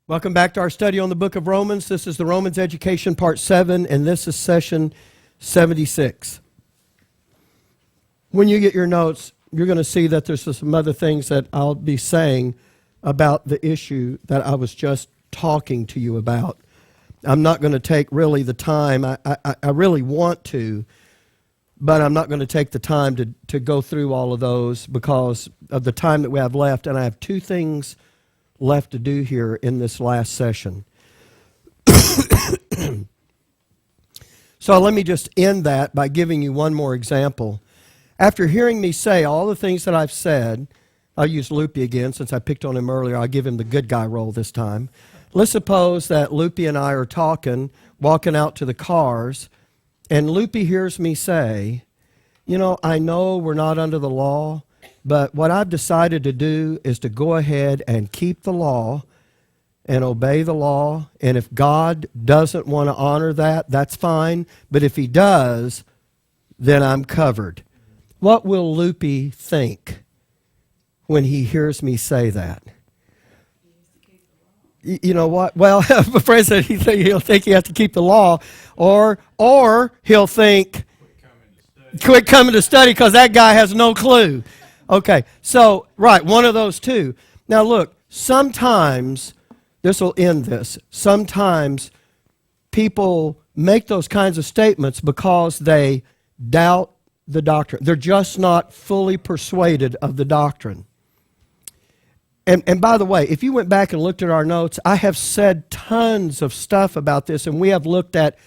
Welcome back to our study on the book of Romans. This is the Romans Education Part 7, and this is session 76. When you get your notes, you're going to see that there's some other things that I'll be saying about the issue that I was just talking to you about. I'm not going to take really the time. I really want to, but I'm not going to take the time to go through all of those because of the time that we have left, and I have two things left to do here in this last session. So let me just end that by giving you one more example. After hearing me say all the things that I've said, I'll use Loopy again since I picked on him earlier. I'll give him the good guy role this time. Let's suppose that Loopy and I are talking, walking out to the cars, and Loopy hears me say, I know we're not under the law, but what I've decided to do is to go ahead and keep the law and obey the law. And if God doesn't want to honor that, that's fine. But if he does, then I'm covered. What will Loopy think when he hears me say that? You know what? Well, my friend said he'll think he has to keep the law, or he'll think, quit coming to study because that guy has no clue. Okay, so, right, one of those two. Now look, sometimes, this will end this, sometimes people make those kinds of statements because they doubt the doctrine. They're just not fully persuaded of the doctrine. And by the way, if you went back and looked at our notes, I have said tons of stuff about this, and we have looked at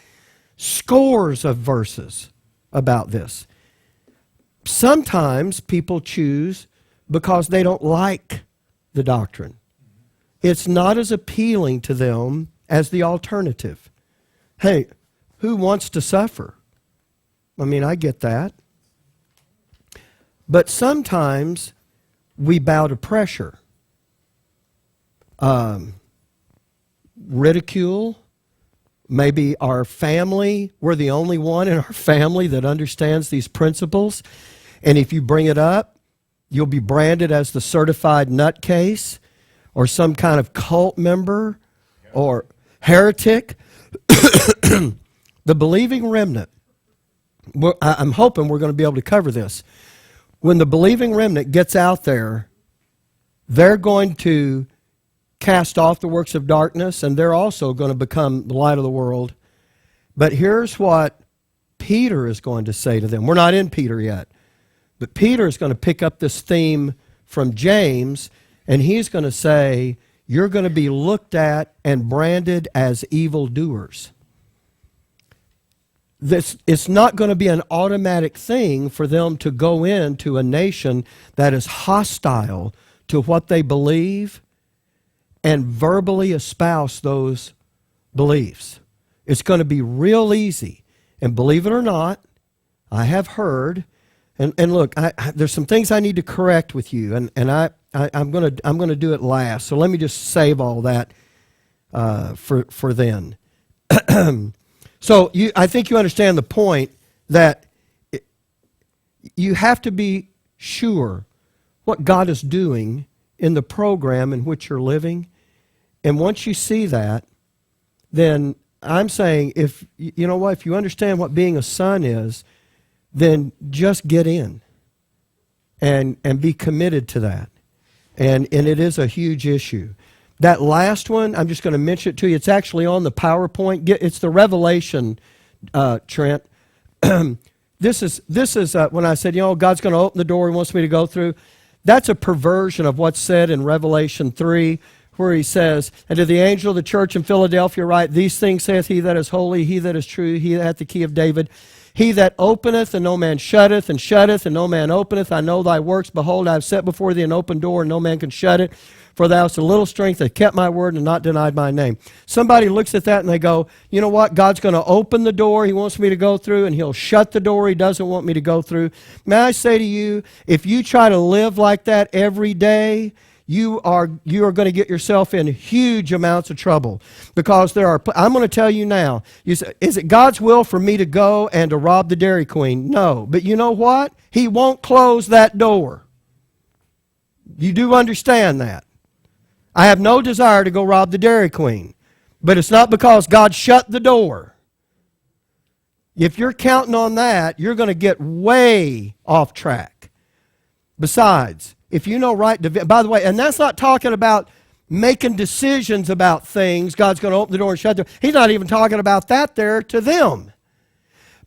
scores of verses about this. Sometimes people choose because they don't like the doctrine. It's not as appealing to them as the alternative. Hey, who wants to suffer? I mean, I get that. But sometimes we bow to pressure. Ridicule. Maybe our family, we're the only one in our family that understands these principles. And if you bring it up, you'll be branded as the certified nutcase or some kind of cult member or heretic. The Believing Remnant, I'm hoping we're going to be able to cover this. When the Believing Remnant gets out there, they're going to cast off the works of darkness, and they're also going to become the light of the world. But here's what Peter is going to say to them. We're not in Peter yet, but Peter is going to pick up this theme from James, and he's going to say, you're going to be looked at and branded as evildoers. It's not going to be an automatic thing for them to go into a nation that is hostile to what they believe and verbally espouse those beliefs. It's going to be real easy. And believe it or not, I have heard, and look, there's some things I need to correct with you, and I'm going to do it last. So let me just save all that for then. So I think you understand the point that you have to be sure what God is doing in the program in which you're living. And once you see that, then I'm saying, if you know what, if you understand what being a son is, then just get in and be committed to that. And it is a huge issue. That last one, I'm just going to mention it to you. It's actually on the PowerPoint. It's the Revelation, Trent. This is when I said, God's going to open the door He wants me to go through. That's a perversion of what's said in Revelation 3, where he says, and to the angel of the church in Philadelphia write, these things saith he that is holy, he that is true, he that hath the key of David, he that openeth and no man shutteth, and shutteth and no man openeth. I know thy works. Behold, I have set before thee an open door, and no man can shut it. For thou hast a little strength, that kept my word, and not denied my name. Somebody looks at that and they go, you know what? God's going to open the door He wants me to go through, and He'll shut the door He doesn't want me to go through. May I say to you, if you try to live like that every day, you are going to get yourself in huge amounts of trouble, because I'm going to tell you now, you say, is it God's will for me to go and to rob the Dairy Queen? No. But you know what? He won't close that door. You do understand that. I have no desire to go rob the Dairy Queen. But it's not because God shut the door. If you're counting on that, you're going to get way off track. Besides, if you know right, by the way, and that's not talking about making decisions about things. God's going to open the door and shut the door. He's not even talking about that there to them.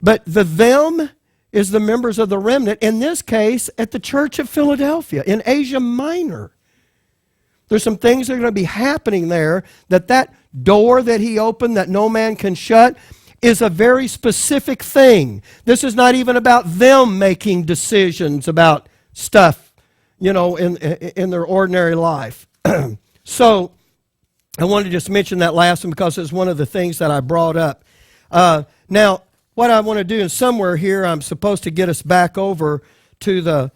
But the them is the members of the remnant, in this case, at the church of Philadelphia, in Asia Minor. There's some things that are going to be happening there, that door that he opened that no man can shut is a very specific thing. This is not even about them making decisions about stuff, in their ordinary life. So I wanted to just mention that last one because it's one of the things that I brought up. Now, what I want to do is somewhere here, I'm supposed to get us back over to the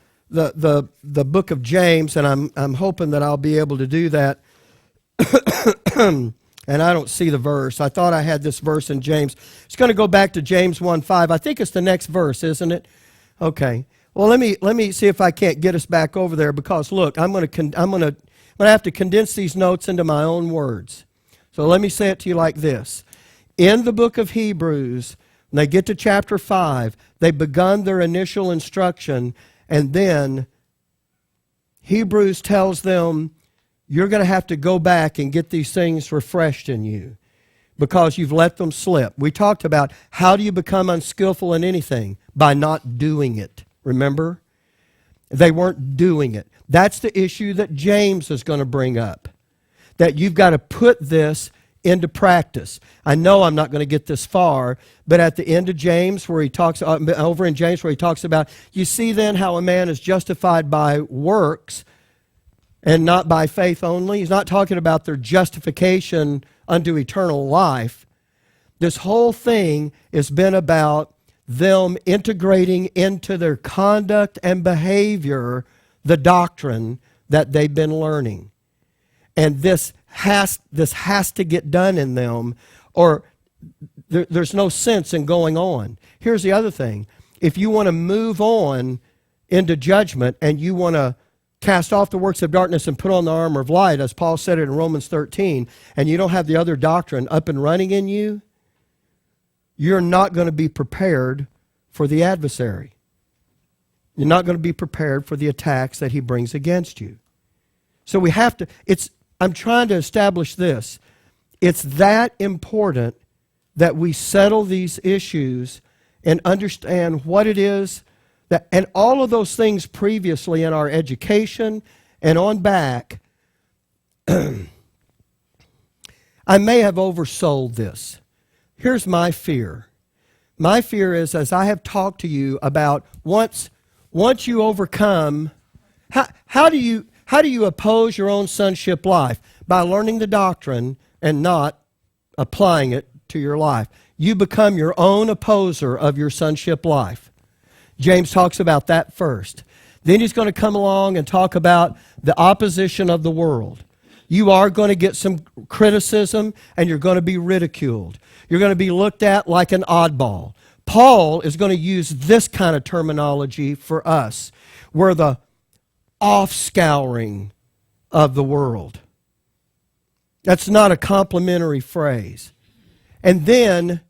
book of James, and I'm hoping that I'll be able to do that. And I don't see the verse. I thought I had this verse in James. It's going to go back to James 1:5. I think it's the next verse, isn't it? Okay. Well, let me see if I can't get us back over there, because look, I'm going to have to condense these notes into my own words. So let me say it to you like this. In the book of Hebrews, when they get to chapter 5, they've begun their initial instruction, and then Hebrews tells them, you're going to have to go back and get these things refreshed in you because you've let them slip. We talked about how do you become unskillful in anything? By not doing it. Remember? They weren't doing it. That's the issue that James is going to bring up. That you've got to put this into practice. I know I'm not going to get this far, but at the end of James, where he talks over in James, where he talks about, you see then how a man is justified by works and not by faith only. He's not talking about their justification unto eternal life. This whole thing has been about them integrating into their conduct and behavior the doctrine that they've been learning. And this has to get done in them, or there's no sense in going on. Here's the other thing. If you want to move on into judgment and you want to cast off the works of darkness and put on the armor of light, as Paul said it in Romans 13, and you don't have the other doctrine up and running in you, you're not going to be prepared for the adversary. You're not going to be prepared for the attacks that he brings against you. So we have to, I'm trying to establish this. It's that important that we settle these issues and understand what it is that, and all of those things previously in our education and on back. I may have oversold this. Here's my fear. My fear is, as I have talked to you about, once you overcome, how do you oppose your own sonship life? By learning the doctrine and not applying it to your life. You become your own opposer of your sonship life. James talks about that first. Then he's going to come along and talk about the opposition of the world. You are going to get some criticism and you're going to be ridiculed. You're going to be looked at like an oddball. Paul is going to use this kind of terminology for us. We're the offscouring of the world. That's not a complimentary phrase. And then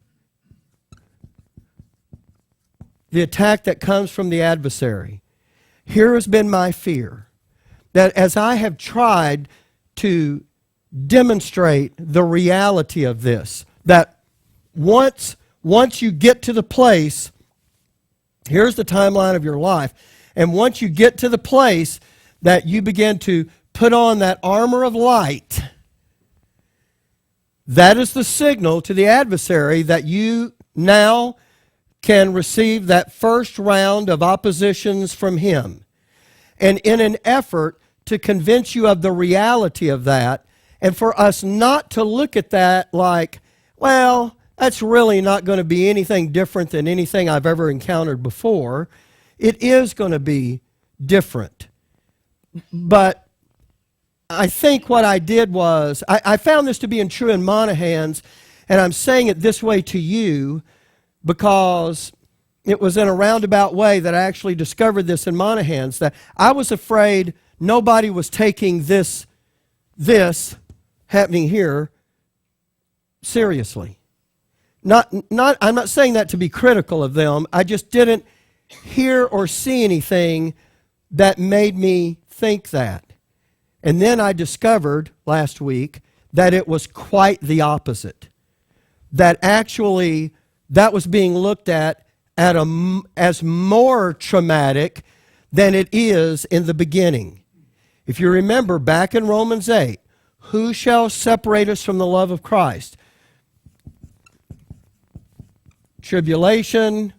the attack that comes from the adversary. Here has been my fear, that as I have tried to demonstrate the reality of this, that once you get to the place, here's the timeline of your life, and once you get to the place that you begin to put on that armor of light, that is the signal to the adversary that you now can receive that first round of oppositions from him. And in an effort to convince you of the reality of that, and for us not to look at that like, well, that's really not going to be anything different than anything I've ever encountered before. It is going to be different. But I think what I did was, I found this to be true in Monaghan's, and I'm saying it this way to you because it was in a roundabout way that I actually discovered this in Monaghan's, that I was afraid nobody was taking this this happening here seriously. I'm not saying that to be critical of them. I just didn't hear or see anything that made me think that. And then I discovered last week that it was quite the opposite. That actually that was being looked at as more traumatic than it is in the beginning. If you remember back in Romans 8, who shall separate us from the love of Christ? Tribulation,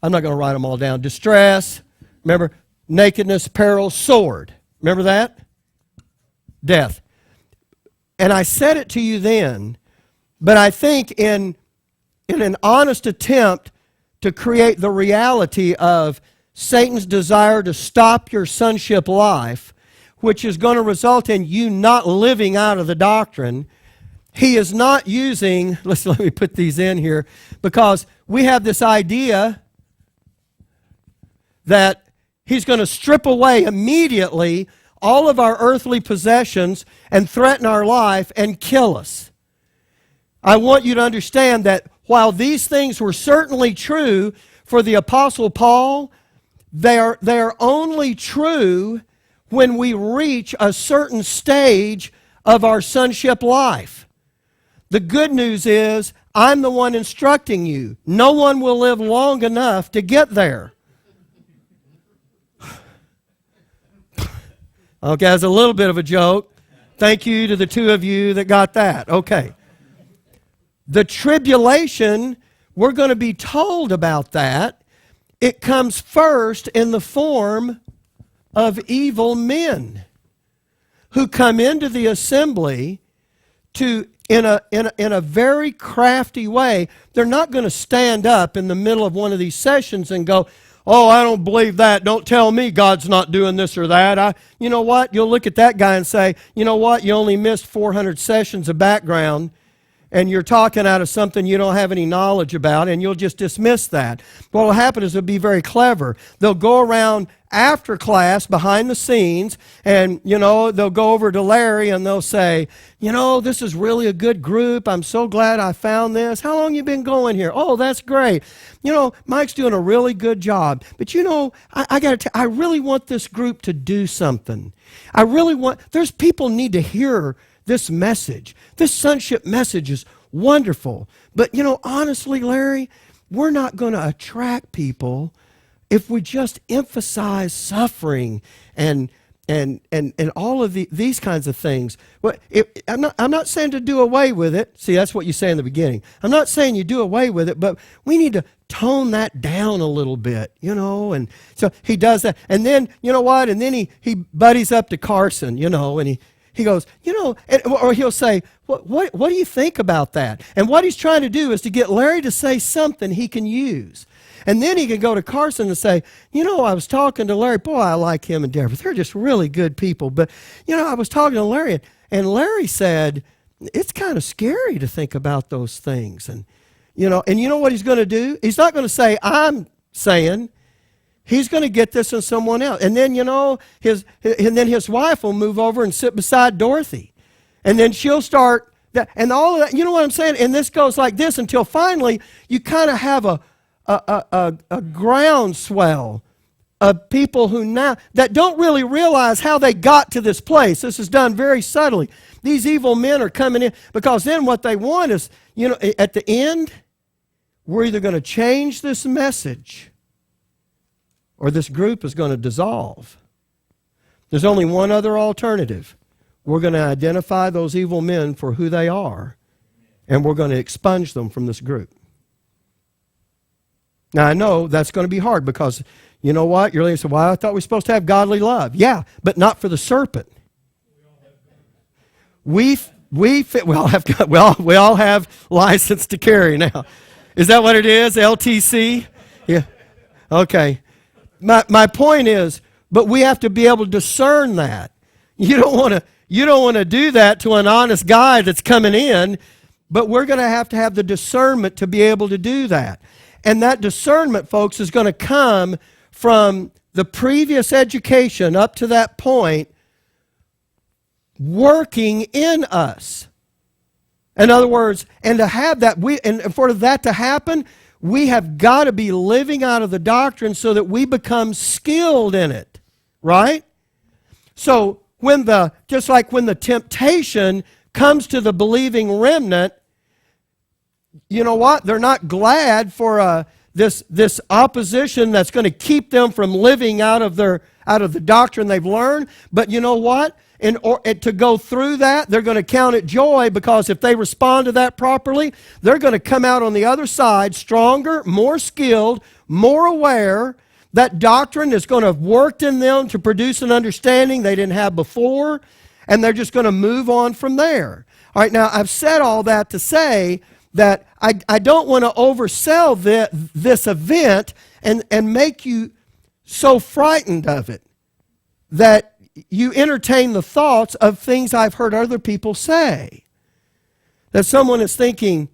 I'm not going to write them all down. Distress, remember, nakedness, peril, sword. Remember that? Death. And I said it to you then, but I think in an honest attempt to create the reality of Satan's desire to stop your sonship life, which is going to result in you not living out of the doctrine, he is not using, let me put these in here, because we have this idea that he's going to strip away immediately all of our earthly possessions and threaten our life and kill us. I want you to understand that while these things were certainly true for the Apostle Paul, they are only true when we reach a certain stage of our sonship life. The good news is, I'm the one instructing you. No one will live long enough to get there. Okay, that's a little bit of a joke. Thank you to the two of you that got that. Okay. The tribulation, we're going to be told about that. It comes first in the form of evil men who come into the assembly to, in a very crafty way. They're not going to stand up in the middle of one of these sessions and go, oh, I don't believe that. Don't tell me God's not doing this or that. You know what? You'll look at that guy and say, you know what? You only missed 400 sessions of background, and you're talking out of something you don't have any knowledge about, and you'll just dismiss that. What will happen is they'll be very clever. They'll go around after class, behind the scenes, and, they'll go over to Larry and they'll say, this is really a good group. I'm so glad I found this. How long you been going here? Oh, that's great. Mike's doing a really good job. But, I really want this group to do something. There's people need to hear this message. This sonship message is wonderful. But, honestly, Larry, we're not going to attract people if we just emphasize suffering and all of these kinds of things. Well, I'm not saying to do away with it. See, that's what you say in the beginning. I'm not saying you do away with it, but we need to tone that down a little bit, And so he does that. And then, you know what? And then he buddies up to Carson, and he goes, or he'll say, what do you think about that? And what he's trying to do is to get Larry to say something he can use. And then he can go to Carson and say, I was talking to Larry. Boy, I like him and Deborah. They're just really good people. But, I was talking to Larry, and Larry said, it's kind of scary to think about those things. And, you know what he's going to do? He's not going to say, I'm saying. He's going to get this in someone else. And then, his wife will move over and sit beside Dorothy. And then she'll start, and all of that, you know what I'm saying? And this goes like this until finally you kind of have a groundswell of people who now, that don't really realize how they got to this place. This is done very subtly. These evil men are coming in, because then what they want is, at the end, we're either going to change this message or this group is going to dissolve. There's only one other alternative. We're going to identify those evil men for who they are, and we're going to expunge them from this group. Now, I know that's going to be hard, because you know what? You're going to say, well, I thought we were supposed to have godly love. Yeah, but not for the serpent. We all have license to carry now. Is that what it is? LTC? Yeah. Okay. My point is, but we have to be able to discern that. You don't want to do that to an honest guy that's coming in, but we're going to have the discernment to be able to do that. And that discernment, folks, is going to come from the previous education up to that point working in us. In other words, and to have that, and for that to happen, we have got to be living out of the doctrine so that we become skilled in it, right? So just like when the temptation comes to the believing remnant, you know what? They're not glad for this opposition that's going to keep them from living out of the doctrine they've learned. But you know what? To go through that, they're going to count it joy, because if they respond to that properly, they're going to come out on the other side stronger, more skilled, more aware. That doctrine is going to have worked in them to produce an understanding they didn't have before, and they're just going to move on from there. All right, now I've said all that to say that I don't want to oversell this event and make you so frightened of it that you entertain the thoughts of things I've heard other people say. That someone is thinking,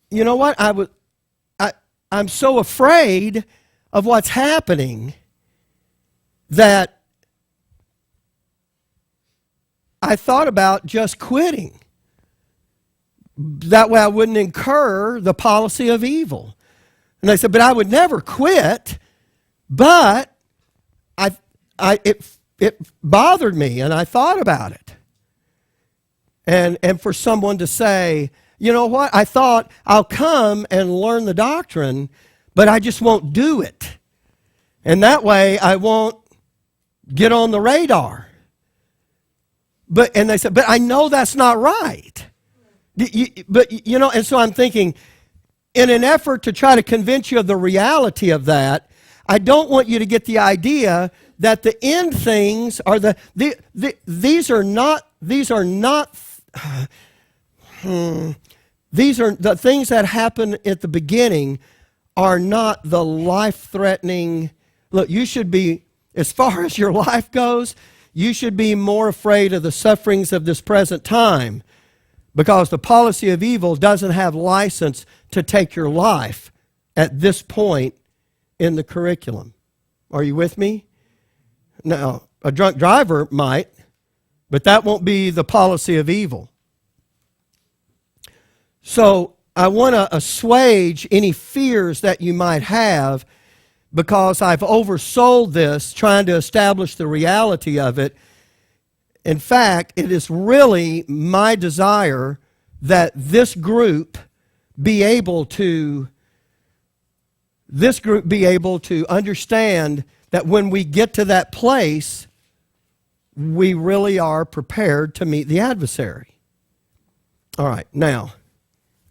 you know what, I'm so afraid of what's happening that I thought about just quitting. That way I wouldn't incur the policy of evil. And I said, but I would never quit, but it bothered me, and I thought about it. And for someone to say, you know what, I thought I'll come and learn the doctrine, but I just won't do it. And that way I won't get on the radar. And they said, but I know that's not right. But, you know, and so I'm thinking, in an effort to try to convince you of the reality of that, I don't want you to get the idea that the end things are these are the things that happen at the beginning are not the life-threatening. Look, you should be, as far as your life goes, you should be more afraid of the sufferings of this present time, because the policy of evil doesn't have license to take your life at this point in the curriculum. Are you with me? Now, a drunk driver might, but that won't be the policy of evil. So I want to assuage any fears that you might have, because I've oversold this, trying to establish the reality of it. In fact, it is really my desire that this group be able to understand that when we get to that place, we really are prepared to meet the adversary. All right, now,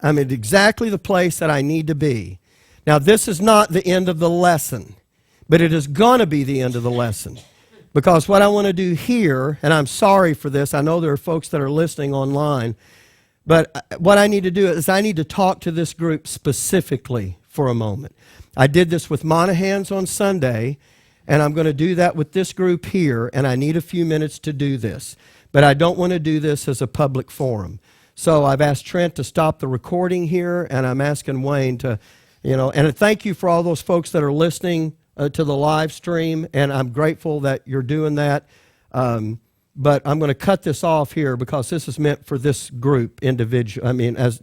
I'm at exactly the place that I need to be. Now, this is not the end of the lesson, but it is going to be the end of the lesson. Because what I want to do here, and I'm sorry for this, I know there are folks that are listening online, but what I need to do is I need to talk to this group specifically for a moment. I did this with Monahans on Sunday, and I'm going to do that with this group here, and I need a few minutes to do this. But I don't want to do this as a public forum. So I've asked Trent to stop the recording here, and I'm asking Wayne to, and thank you for all those folks that are listening to the live stream, and I'm grateful that you're doing that. But I'm going to cut this off here because this is meant for this group individual. As